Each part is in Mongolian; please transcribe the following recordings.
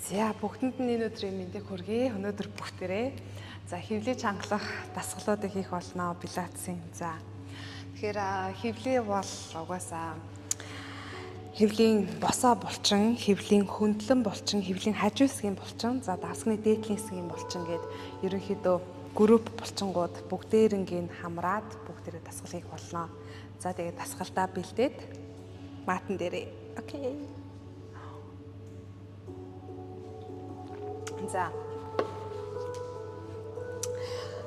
За бүгдэнд нь энэ өдрийн мэндийг хүргэе. Өнөөдөр бүгдээрээ за хевлий чангалах дасгалуудыг хийх болно пилатесын. За тэгэхээр хевлий бол угаасаа хевлийн босоо булчин, хевлийн хөндлөн булчин, хевлийн хажуу хэсгийн булчин, за давсганы дээдлийн хэсгийн булчин гэд ерөнхийдөө групп булчингууд бүгдээрингийн хамраад бүгдээрээ дасгал хийх болно. За тэгээд дасгалтаа бэлдээд матан дээрээ. Окей. За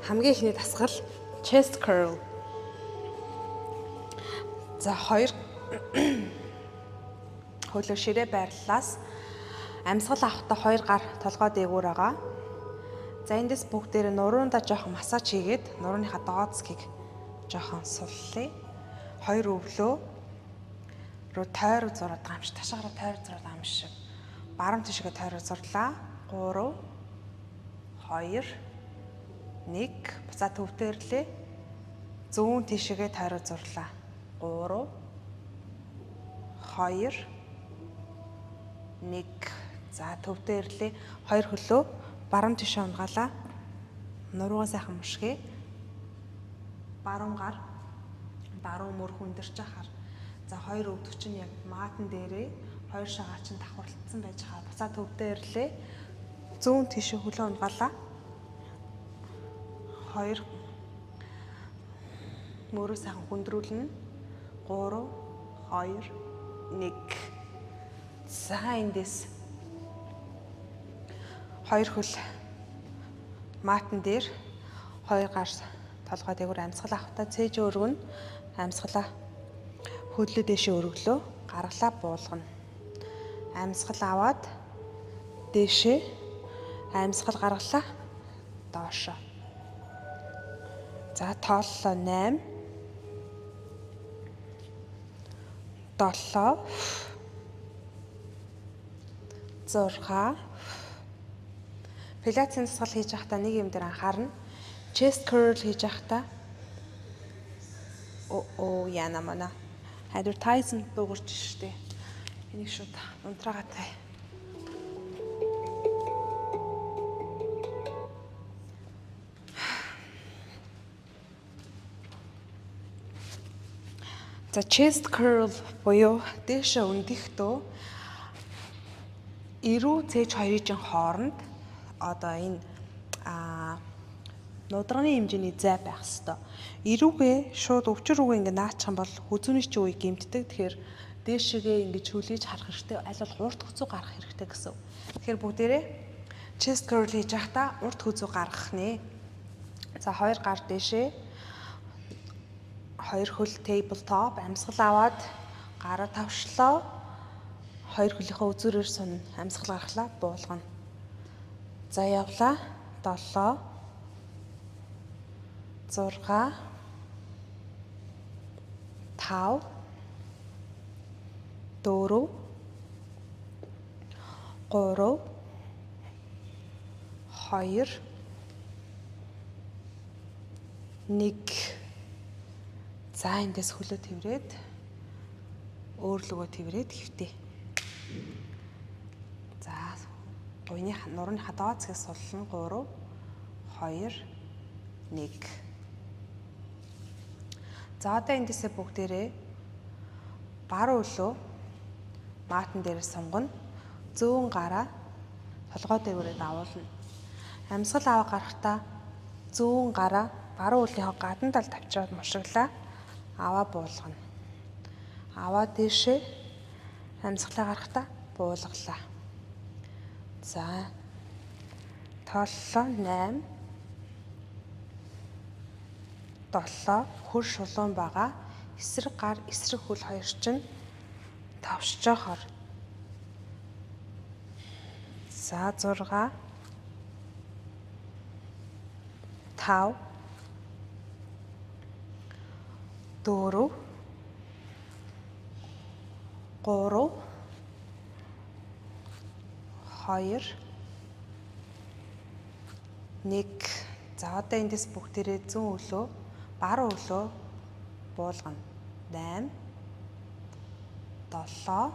хамгийн ихний дасгал chest curl. За хоёр хөлөө ширээ байрлалаас амьсгал авахдаа хоёр гар толгой дээгүүр байгаа. За эндээс бүгдээр нуруунда жоохон массаж хийгээд нурууныхаа дооцгийг жоохон суллаа. Хоёр өвлөө руу тойрог зураад байгаа юм шиг, ташаараа тойрог зураад байгаа юм шиг. Баруун тишгээ тойрог зурлаа. 3 2 1 буцаа төвдөөрлээ. Зүүн тишгээ тойрог зурлаа. 3 2 1 за төвдөөрлээ. Хоёр хөлөө баруун тишээ унгаалаа. Нуруугаа сайхан мушгээ. Баруун гар баруун мөр хүндэрч ахаар. За хоёр өвдөг чинь яг маатан дээрээ хоёр шагаа чинь давхарлагдсан байж хаа. Буцаа төвдөөрлээ. Зүүн тишээ хөлөө унгаалаа. Хоёр мөрөө сайхан хүндрүүлнэ. 3 2 1 за эндээс хоёр хөл маатан дээр хоёр гар толгой дээгүүр амьсгал авахтаа цээж өргөн амьсгалаа хөлөө дэшээ өргөлөө гаргалаа буулгана. Амьсгал аваад дэшээ амьсгал гаргалаа доошо. За тооллоо 8 7 6 пилатесын дасгал хийж байхдаа нэг юм дээр анхаарна. Chest curl хийж байхдаа яна мана advertisement дуурч штэ. Энийг шууд унтраагаа тай. За chest curl буюу дээшээ өндөхдөө эрүү цээж хоёрын хооронд одоо энэ нудрагны хэмжээний зай байх хэвээр. Эрүүгээ шууд өвчөр рүүгээ ингэ наачих юм бол хүзүүний чи үе гэмтдэг. Тэгэхээр дээшээгээ ингэж хүлээж харах хэрэгтэй. Аль бол урт хүзүү гаргах хэрэгтэй гэсэн. Тэгэхээр бүгдээрээ chest curl хийж байхдаа урт хүзүү гаргах нэ. За хоёр гар дээшээ хоёр хөл table top амьсгал аваад гараа тавшлаа. Хоёр хөлийнхөө үзүүрээр сунна. Амьсгал гаргалаа буулгана. За явлаа. 7 6 5 4 3 2 1 за эндээс хөлөө тэврээд өөрлөгөө тэврээд хэвтээ. За нурууныхаа дооцгийг суллана. 3 2 1 за одоо эндээсээ бүгдээрээ баруун өлөө маатан дээр сунгана. Зүүн гараа толгой дээгүүрээ давуулна. Амьсгал аваа гарахтаа зүүн гараа баруун өлийнхөө гадна талд тавьчаад мушиглаа. Аваа буулгана. Аваа дээшээ амьсгалаа гарахтаа буулгалаа. За тооллоо 8 7 хөр шулуун байгаа. Эсрэг гар, эсрэг хөл хоёр чинь тавшиж жохоор. За 6 5 4 3 2 1 за одоо эндээс бүгдээрээ зүүн өлөө баруун өлөө буулгана. 8 7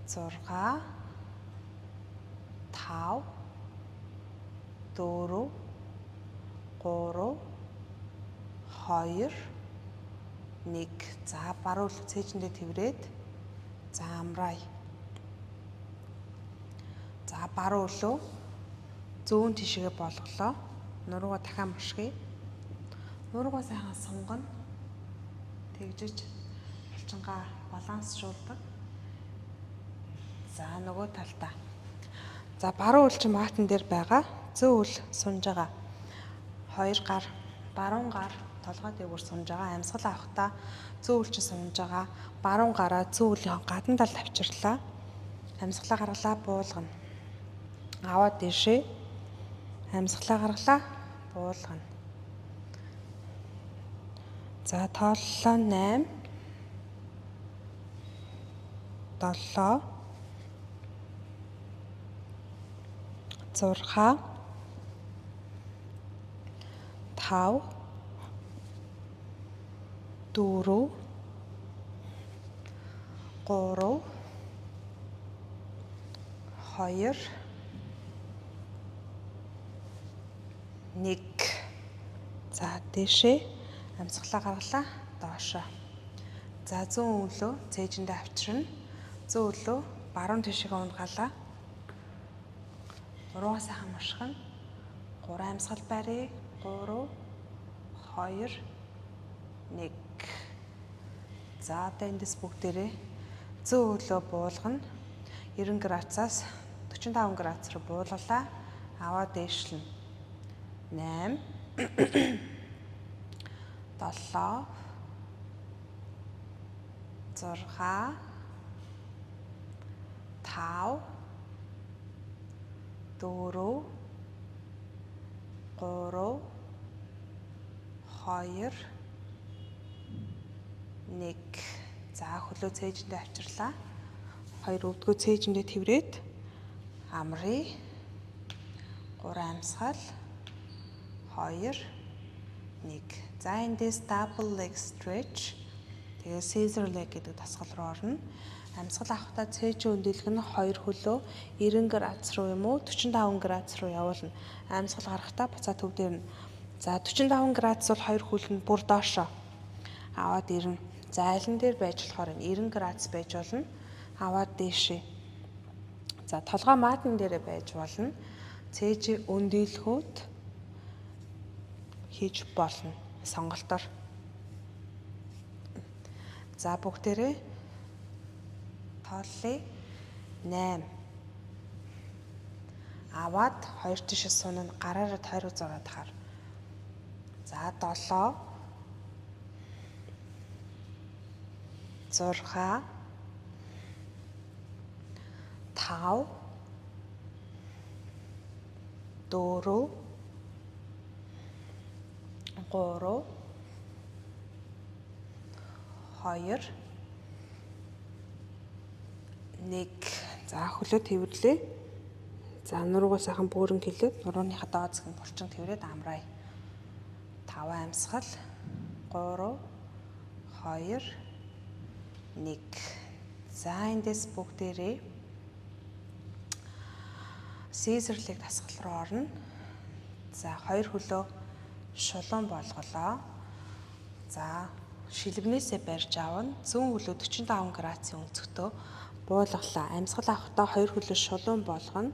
6 5 4 3 2 1. За баруун хөлөө цээжиндээ тэврээд за амраая. За баруун хөлөө зүүн тишгээ болголоо. Нуруугаа дахиад мушгая. Нуруугаа сайхан сунгана. Тэгжиж булчингаа балансжуулдаг. За нөгөө талдаа. За баруун хөл чинь маатан дээр байгаа. Зүүн хөл сунж байгаа. 2 гар, баруун гар толгой дээгүүр сунж байгаа. Амьсгал авахдаа зүүн хөл чинь сунж байгаа. Баруун гараа зүүн хөлийн гадна талд авчирлаа. Амьсгалаа гаргалаа, буулгана. Аваад дэшээ. Амьсгалаа гаргалаа, буулгана. За тооллоо 8 7 6 5 4 3 2 1. За дэшээ амьсгалаа гаргалаа, доошоо. За зүүн хөлөө цээжиндээ авчирна. Зүүн хөлөө баруун тишгээ унтгалаа. Нуруугаа сайхан мушгана. 3 амьсгал барья. 3 2 1. За одоо эндээс бүгдээрээ зүүн хөлөө буулгана. 90 градусаас 45 градус руу буулгалаа. Аваад дээшлэн. 8 7 6 5 4 3 2 1. За хөлөө цээжиндээ авчирлаа. 2 өвдгөө цээжиндээ тэврээд амрыг 3 амьсгал 2 1. За эндээс double leg stretch. Тэгээ scissor leg гэдэг дасгал руу орно. Амьсгал авахдаа цээжийн өндөлг нь 2 хөлөө 90 градус руу юм уу 45 градус руу явуулна. Амьсгал гарахдаа буцаа төв дээр нь. За 45 градус бол 2 хөл нь бүр доошоо аваад ирнэ. За алин дээр байж болохоор 90 градус байж болно. Аваад дээшээ. За толгой маатан дээрээ байж болно. Цээжийн өндөлгөөд хийж болно. Сонголтоор. За бүгдээрээ тооллоо 8. Аваад 2 тишээ сунна гараараа тойрог зураад хаар. За 7 6 5 4 3 2 1. За хөлөө тэвэрлээ. За нуруугаа сайхан бөөрөн хилээд нурууныхаа доод зэгийн булчин тэврээд амраая. 5 амьсгал 3 2 1. За эндээс бүгдээрээ scissor leg дасгал руу орно. За 2 хөлөө шулуун болголоо. За шилбнээсээ барьж авна. Зүүн хөлөө 45 градусын өнцгтөө буулгалаа. Амьсгал авахдаа 2 хөлөө шулуун болгоно.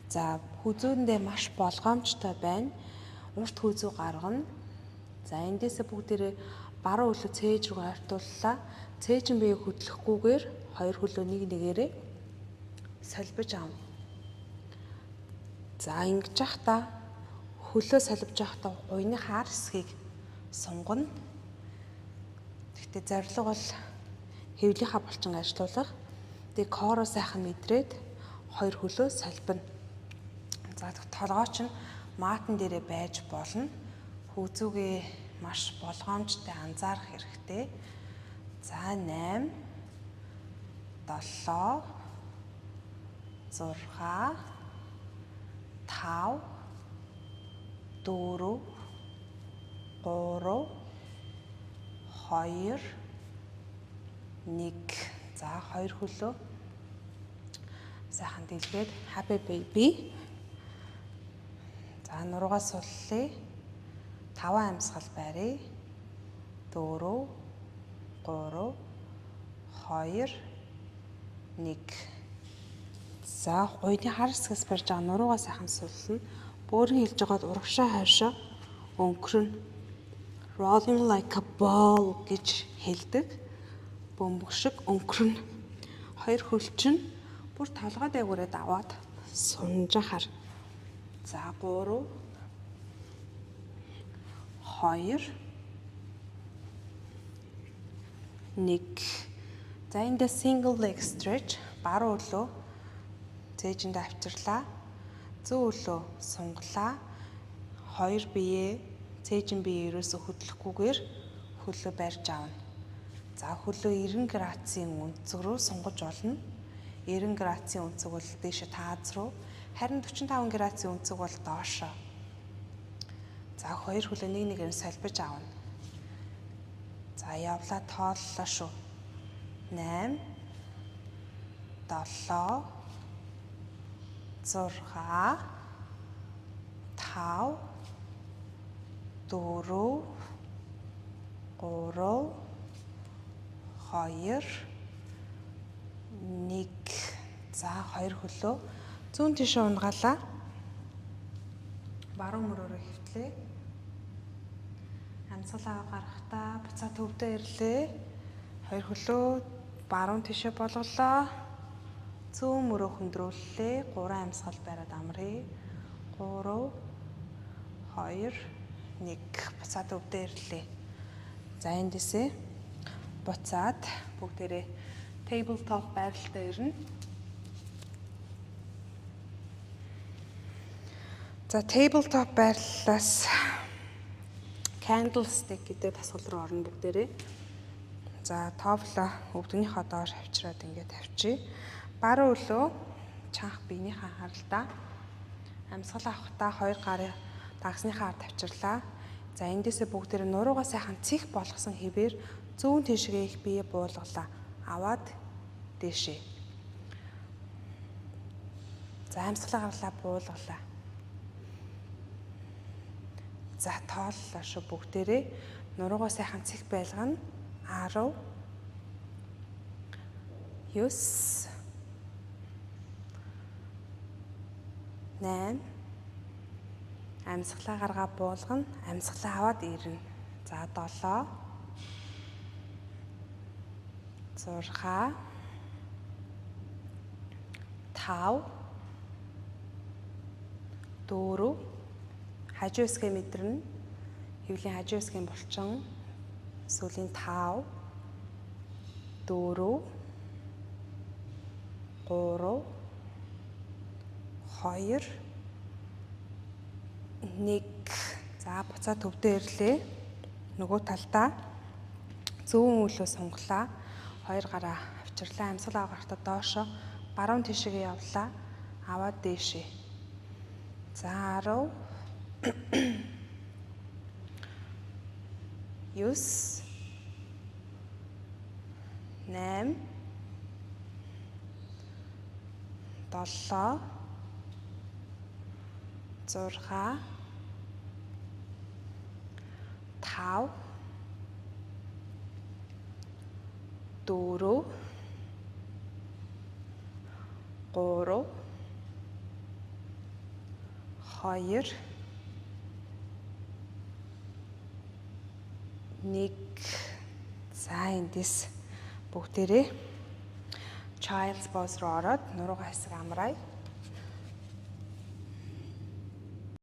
За хүзүүндээ маш болгоомжтой байна. Урт хүзүү гаргана. За эндээсээ бүгдээрээ баруун хөлөө цээж рүү артууллаа. Цээжин биеийг хөдлөхгүйгээр 2 хөлөө нэг нэгээрээ солбож авна. За ингэж явахдаа хөлөө солбож явахдаа гуйны хар хэсгийг сунгана. Гэхдээ зорилго бол хэвлийнхаа булчин ажилуулах. Тэгээ коро сайхан мэдрээд 2 хөлөө солбоно. За толгой чинь маатан дээрээ байж болно. Хүзүүгээ маш болгоомжтой анзаарах хэрэгтэй. За 8 7 6 5 4 3 2 1. За 2 хөлөө Сайхан дэлгээд happy baby. За нуруугаа суллаа. 5 амьсгал барья. 4 3 2 1. За гуйны хар хэсгээс барьж байгаа нуруугаа сайхан суллана. Бөөрийн хэлж байгаад урагшаа хойшоо өнгөрнө. Rolling like a ball гэж хэлдэг. Бөмбөг шиг өнгөрнө. Хоёр хөлчин бүр толгой дээгүүрээ даваад сунжахаар. За 3 2 1. За эндээ single leg stretch. Баруун өлөө цээжиндээ авчирлаа. Зүүн өлөө сунгалаа. Хоёр биеэ цээжин бие ерөөсө хөдлөхгүйгээр хөлөө барьж аавна. За хөлөө 90 градусын өнцөг рүү сунгаж болно. 90 градусын өнцөг бол дээшээ таац руу, харин 45 градусын өнцөг бол доошоо. За хоёр хөлөө нэг нэгээр солбож аавна. За явлаа тооллоо шүү. 8 7 6 5 4 3 2 1. За хоёр хөлөө зүүн тишээ унгаалаа. Баруун мөрөөрөө хөвтлээ. Амьсгалаа гаргахтаа буцаа төвдөө ирлээ. Хоёр хөлөө баруун тишээ болголоо. Зүүн мөрөө хөндрүүллээ. 3 амьсгал бариад амръя. 3 2 1. Буцаа төвдөө ирлээ. За эндээсээ буцаад бүгдээрээ tabletop байралтаа ирнэ. За tabletop байрлалаас candlestick гэдэг тасгал руу орно бүгдээрээ. За товлоо өвдгөнийхөө доор авчираад ингээд тавьчих. Баруун өлөө чанх биенийхээ харалдаа амьсгал авахтаа хоёр гарын дагсныхаа ард авчирлаа. За эндээсээ бүгдээрээ нуруугаа сайхан цих болгосон хэвээр зүүн тишгээ их бие буулгалаа. Аваад дээшээ. За амьсгалаа гарлаа буулгалаа. За тооллоо шүү бүгдээрээ нуруугаа сайхан цих байлгана. 10 9 8 амьсгалаа гаргаа буулгана. Амьсгалаа аваад ирнэ. За 7 6 5 4 хажуу хэсгээ мэдрэнэ. Хөвлийн хажуу хэсгийн булчин сүүлийн 5 4 3 2 1. За буцаа төвдөө ирлээ. Нөгөө талдаа зүүн өлөө сунгалаа. Хоёр гараа авчирлаа. Амьсгалаа гарахтаа доошоо баруун тишгээ явлаа. Аваад дээшээ. За 10 9 8 7 6 5 4 3 2 1. За эндээс бүгдээрээ child's pose руу ороод нуруугаа хэсэг амрая.